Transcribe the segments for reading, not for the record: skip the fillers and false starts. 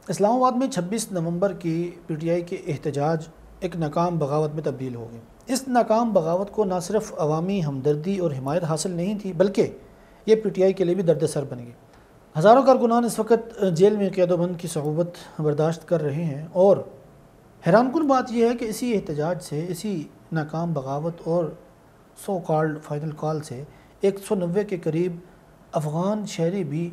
اسلام آباد میں 26 نومبر کی پی ٹی آئی کے احتجاج ایک ناکام بغاوت میں تبدیل ہو گئے۔ اس ناکام بغاوت کو نہ صرف عوامی ہمدردی اور حمایت حاصل نہیں تھی بلکہ یہ پی ٹی آئی کے لیے بھی درد سر بن گئی۔ ہزاروں کارکنان اس وقت جیل میں قید و بند کی صعوبت برداشت کر رہے ہیں، اور حیران کن بات یہ ہے کہ اسی احتجاج سے، اسی ناکام بغاوت اور سو کالڈ فائنل کال سے 190 کے قریب افغان شہری بھی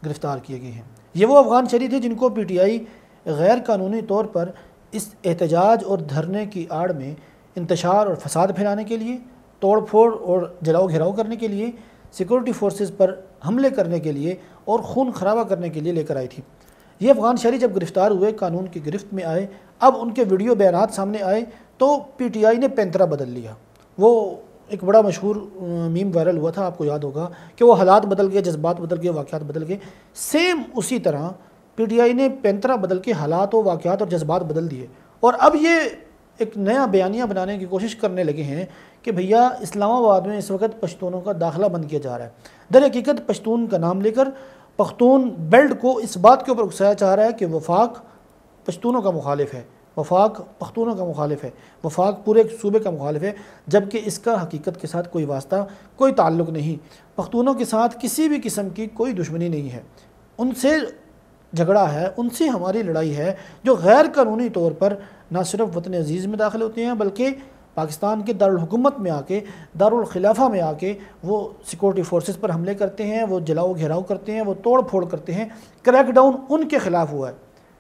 گرفتار کیے گئے ہیں۔ یہ وہ افغان شہری تھے جن کو پی ٹی آئی غیر قانونی طور پر اس احتجاج اور دھرنے کی آڑ میں انتشار اور فساد پھیلانے کے لیے، توڑ پھوڑ اور جلاؤ گھیراؤ کرنے کے لیے، سیکورٹی فورسز پر حملے کرنے کے لیے اور خون خرابہ کرنے کے لیے لے کر آئی تھی۔ یہ افغان شہری جب گرفتار ہوئے، قانون کی گرفت میں آئے، اب ان کے ویڈیو بیانات سامنے آئے تو پی ٹی آئی نے پینترا بدل لیا۔ وہ ایک بڑا مشہور میم وائرل ہوا تھا، آپ کو یاد ہوگا کہ وہ حالات بدل گئے، جذبات بدل گئے، واقعات بدل گئے۔ سیم اسی طرح پی ٹی آئی نے پینترا بدل کے حالات و واقعات اور جذبات بدل دیے، اور اب یہ ایک نیا بیانیہ بنانے کی کوشش کرنے لگے ہیں کہ بھیا اسلام آباد میں اس وقت پشتونوں کا داخلہ بند کیا جا رہا ہے۔ در حقیقت پشتون کا نام لے کر پختون بیلٹ کو اس بات کے اوپر اکسایا چاہ رہا ہے کہ وفاق پشتونوں کا مخالف ہے، وفاق پختونوں کا مخالف ہے، وفاق پورے صوبے کا مخالف ہے، جبکہ اس کا حقیقت کے ساتھ کوئی واسطہ، کوئی تعلق نہیں۔ پختونوں کے ساتھ کسی بھی قسم کی کوئی دشمنی نہیں ہے، ان سے جھگڑا ہے، ان سے ہماری لڑائی ہے جو غیر قانونی طور پر نہ صرف وطن عزیز میں داخل ہوتے ہیں بلکہ پاکستان کے دارالحکومت میں آ کے، دارالخلافہ میں آ کے وہ سیکورٹی فورسز پر حملے کرتے ہیں، وہ جلاؤ گھیراؤ کرتے ہیں، وہ توڑ پھوڑ کرتے ہیں۔ کریک ڈاؤن ان کے خلاف ہوا ہے۔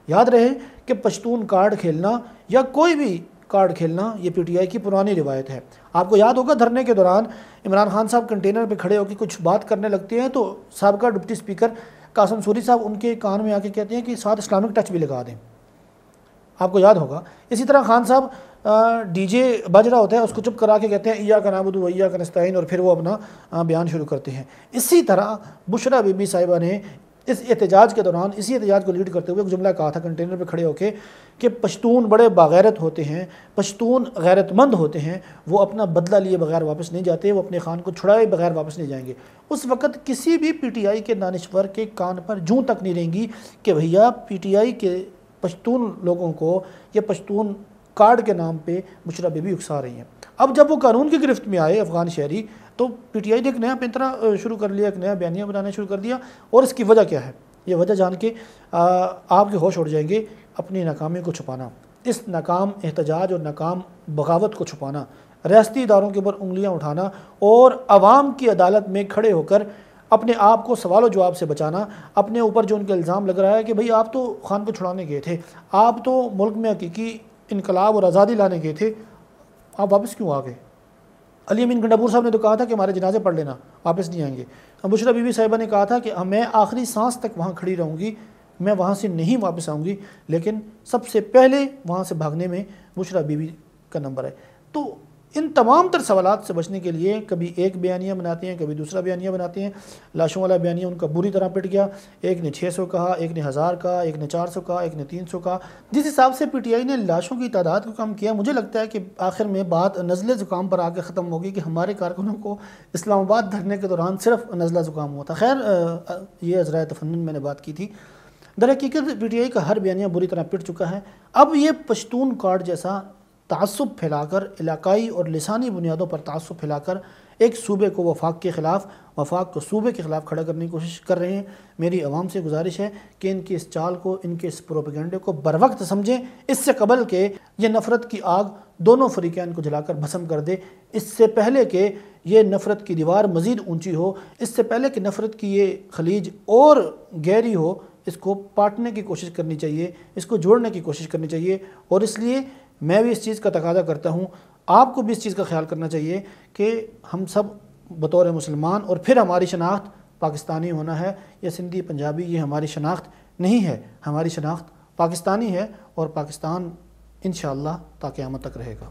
یاد رہے کہ پشتون کارڈ کھیلنا یا کوئی بھی کارڈ کھیلنا یہ پی ٹی آئی کی پرانی روایت ہے۔ آپ کو یاد ہوگا دھرنے کے دوران عمران خان صاحب کنٹینر پہ کھڑے ہو کے کچھ بات کرنے لگتے ہیں تو سابقہ ڈپٹی اسپیکر قاسم سوری صاحب ان کے کان میں آ کے کہتے ہیں کہ ساتھ اسلامک ٹچ بھی لگا دیں، آپ کو یاد ہوگا۔ اسی طرح خان صاحب ڈی جے بج رہا ہوتا ہے، اس کو چپ کرا کے کہتے ہیں ایاک نعبد و ایاک نستعین، اور پھر وہ اپنا بیان شروع کرتے ہیں۔ اسی طرح بشرا بی بی صاحبہ نے اس احتجاج کے دوران اسی احتجاج کو لیڈ کرتے ہوئے ایک جملہ کہا تھا کنٹینر پہ کھڑے ہو کے کہ پشتون بڑے باغیرت ہوتے ہیں، پشتون غیرت مند ہوتے ہیں، وہ اپنا بدلہ لیے بغیر واپس نہیں جاتے، وہ اپنے خان کو چھڑائے بغیر واپس نہیں جائیں گے۔ اس وقت کسی بھی پی ٹی آئی کے دانشور کے کان پر جوں تک نہیں رہیں گی کہ بھیا پی ٹی آئی کے پشتون لوگوں کو یا پشتون کارڈ کے نام پہ بشرا بی بی اکسا رہی ہیں۔ اب جب وہ قانون کی گرفت میں آئے افغان شہری تو پی ٹی آئی نے ایک نیا پینترا شروع کر لیا، ایک نیا بیانیہ بنانا شروع کر دیا، اور اس کی وجہ کیا ہے؟ یہ وجہ جان کے آپ کے ہوش اڑ جائیں گے۔ اپنی ناکامی کو چھپانا، اس ناکام احتجاج اور ناکام بغاوت کو چھپانا، ریاستی اداروں کے اوپر انگلیاں اٹھانا اور عوام کی عدالت میں کھڑے ہو کر اپنے آپ کو سوال و جواب سے بچانا۔ اپنے اوپر جو ان کا الزام لگ رہا ہے کہ بھئی آپ تو خان کو چھڑانے گئے تھے، آپ تو ملک میں حقیقی انقلاب اور آزادی لانے گئے تھے، آپ واپس کیوں آ گئے؟ علی امین گنڈاپور صاحب نے تو کہا تھا کہ ہمارے جنازے پڑھ لینا، واپس نہیں آئیں گے۔ بشرا بی بی صاحبہ نے کہا تھا کہ میں آخری سانس تک وہاں کھڑی رہوں گی، میں وہاں سے نہیں واپس آؤں گی، لیکن سب سے پہلے وہاں سے بھاگنے میں بشرا بی بی کا نمبر ہے۔ تو ان تمام تر سوالات سے بچنے کے لیے کبھی ایک بیانیہ بناتے ہیں، کبھی دوسرا بیانیہ بناتے ہیں۔ لاشوں والا بیانیہ ان کا بری طرح پٹ گیا، ایک نے 600 کہا، ایک نے 1000 کہا، ایک نے 400 کہا، ایک نے 300 کہا۔ جس حساب سے پی ٹی آئی نے لاشوں کی تعداد کو کم کیا، مجھے لگتا ہے کہ آخر میں بات نزلے زکام پر آ کے ختم ہوگی کہ ہمارے کارکنوں کو اسلام آباد دھرنے کے دوران صرف نزلہ زکام ہوا تھا۔ خیر یہ ذرائع تفنن میں نے بات کی تھی۔ در حقیقت پی ٹی آئی کا ہر بیانیہ بری طرح پٹ چکا ہے۔ اب یہ پشتون کارڈ جیسا تعصب پھیلا کر، علاقائی اور لسانی بنیادوں پر تعصب پھیلا کر ایک صوبے کو وفاق کے خلاف، وفاق کو صوبے کے خلاف کھڑا کرنے کی کوشش کر رہے ہیں۔ میری عوام سے گزارش ہے کہ ان کی اس چال کو، ان کے اس پروپیگنڈے کو بر وقت سمجھیں، اس سے قبل کہ یہ نفرت کی آگ دونوں فریقین کو جلا کر بھسم کر دے، اس سے پہلے کہ یہ نفرت کی دیوار مزید اونچی ہو، اس سے پہلے کہ نفرت کی یہ خلیج اور گہری ہو، اس کو پاٹنے کی کوشش کرنی چاہیے، اس کو جوڑنے کی کوشش کرنی چاہیے۔ اور اس لیے میں بھی اس چیز کا تقاضا کرتا ہوں، آپ کو بھی اس چیز کا خیال کرنا چاہیے کہ ہم سب بطور مسلمان، اور پھر ہماری شناخت پاکستانی ہونا ہے یا سندھی پنجابی، یہ ہماری شناخت نہیں ہے۔ ہماری شناخت پاکستانی ہے، اور پاکستان انشاءاللہ تا قیامت تک رہے گا۔